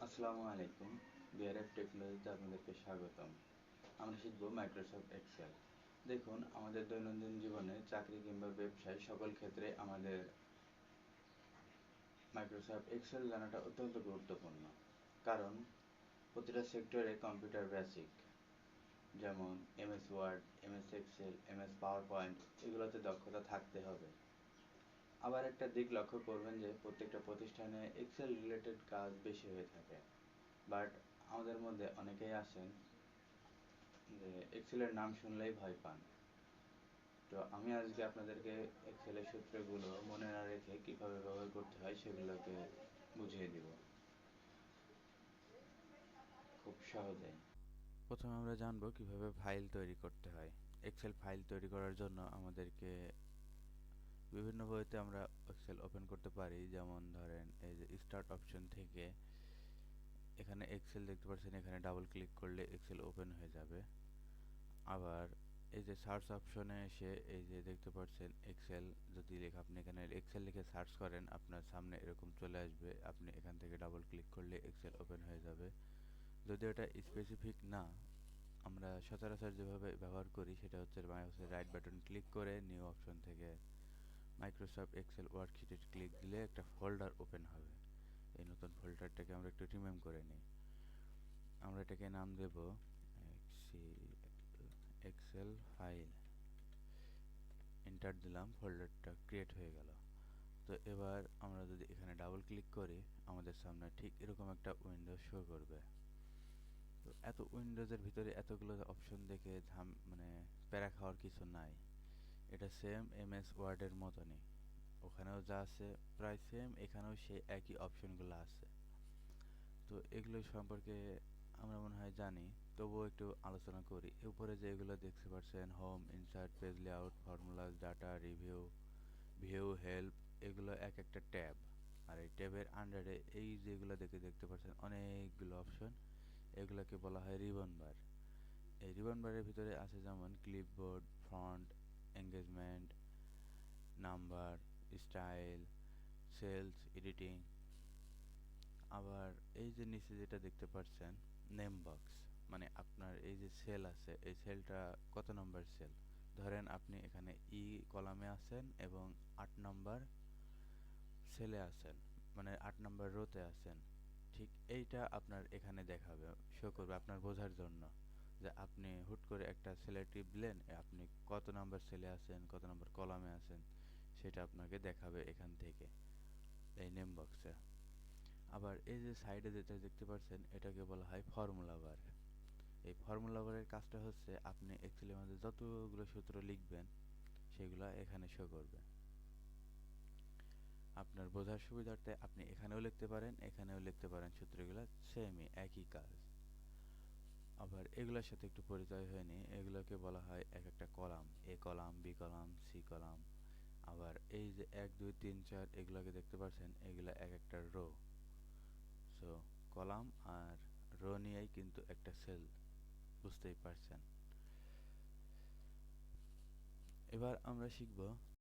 আসসালামু আলাইকুম। বিআরএফ টেকনোলজিতে আপনাদেরকে স্বাগতম। আমরা শিখব মাইক্রোসফট এক্সেল। দেখুন, আমাদের দৈনন্দিন জীবনে চাকরি কিংবা ব্যবসায় সকল ক্ষেত্রে আমাদের মাইক্রোসফট এক্সেল জানাটা অত্যন্ত গুরুত্বপূর্ণ। কারণ প্রতিটা সেক্টরে কম্পিউটার বেসিক, যেমন MS Word, MS Excel, MS PowerPoint, এগুলোতে দক্ষতা থাকতে হবে। আবার একটা দিক লক্ষ্য করবেন যে প্রত্যেকটা প্রতিষ্ঠানে এক্সেল রিলেটেড কাজ বেশি হয়ে থাকে। বাট আমাদের মধ্যে অনেকেই আছেন যে এক্সেলের নাম শুনলেই ভয় পান। তো আমি আজকে আপনাদেরকে এক্সেলের সূত্রগুলো মনে না রেখে কীভাবে ব্যবহার করতে হয় সেগুলোকে বুঝিয়ে দিব খুব সহজে। প্রথমে আমরা জানবো কিভাবে ফাইল তৈরি করতে হয়। এক্সেল ফাইল তৈরি করার জন্য আমাদেরকে বিভিন্ন বইতে আমরা এক্সেল ওপেন করতে পারি। যেমন ধরেন এই যে স্টার্ট অপশন থেকে এখানে এক্সেল দেখতে পাচ্ছেন, এখানে ডাবল ক্লিক করলে এক্সেল ওপেন হয়ে যাবে। আবার এই যে সার্চ অপশনে এসে এই যে দেখতে পাচ্ছেন এক্সেল, যদি আপনি এখানে এক্সেল লিখে সার্চ করেন আপনার সামনে এরকম চলে আসবে। আপনি এখান থেকে ডাবল ক্লিক করলে এক্সেল ওপেন হয়ে যাবে। যদি এটা স্পেসিফিক না, আমরা সচরাচর যেভাবে ব্যবহার করি সেটা হচ্ছে মাউসের রাইট বাটন ক্লিক করে নিউ অপশন থেকে মাইক্রোসফট এক্সেল ওয়ার্কশিটে ক্লিক দিলে একটা ফোল্ডার ওপেন হবে। এই নতুন ফোল্ডারটাকে আমরা একটু রিনেম করে নিই। আমরা এটাকে নাম দেব এক্সেল ফাইল। এন্টার দিলাম, ফোল্ডারটা ক্রিয়েট হয়ে গেল। তো এবার আমরা যদি এখানে ডাবল ক্লিক করি আমাদের সামনে ঠিক এরকম একটা উইন্ডো শো করবে। তো এত উইন্ডোজের ভিতরে এতগুলো অপশন দেখে মানে প্যারা খাওয়ার কিছু নাই। এটা সেম এমএস ওয়ার্ডের মতনই, ওখানেও যা আছে প্রায় সেম, এখানেও সেই একই অপশনগুলো আছে। তো এগুলো সম্পর্কে আমরা মনে হয় জানি, তবুও একটু আলোচনা করি। উপরে যে এগুলো দেখতে পাচ্ছেন, home, insert, page layout, formula, data, review, view, help, এগুলো এক একটা ট্যাব। আর এই ট্যাবের আন্ডারে এই যেগুলো দেখতে পাচ্ছেন অনেকগুলো অপশন, এগুলোকে বলা হয় রিবন বার। এই রিবন বারের ভিতরে আছে যেমন clipboard, font, engagement, number, style, cells, editing. আবার এই যে নিচে যেটা দেখতে পাচ্ছেন নেম বক্স, মানে আপনার এই যে সেল আছে এই সেলটা কত নম্বর সেল। ধরেন আপনি এখানে কলামে আছেন এবং 8 নম্বর সেলে আছেন, মানে 8 নম্বর রোতে আছেন। ঠিক এইটা আপনার এখানে দেখাবে, শো করবে আপনার বোঝার জন্য যে আপনি হুট করে একটা সেলে টিপলেন, আপনি কত নম্বর সেলে আছেন, কত নম্বর কলামে আছেন, সেটা আপনাকে দেখাবে এখান থেকে এই নেম বক্সে। আবার এই যে সাইডে যেটা দেখতে পাচ্ছেন এটাকে বলা হয় ফর্মুলা বার। এই ফর্মুলা বারের কাজটা হচ্ছে আপনি এক্সেলের মধ্যে যতগুলো সূত্র লিখবেন সেগুলো এখানে শো করবে। আপনার বোঝার সুবিধার্থে আপনি এখানেও লিখতে পারেন, এখানেও লিখতে পারেন, সূত্রগুলো সেমই, একই কাজ। আবার এগুলোর সাথে একটু পরিচয় হয়নি, এগুলোকে বলা হয় এক একটা column, A column, B column, C column. আবার এই যে 1 2 3 4 এগুলোকে দেখতে পাচ্ছেন, এগুলো এক একটা রো। সো কলাম আর রো নিয়েই কিন্তু একটা সেল, বুঝতেই পারছেন। এবার আমরা শিখব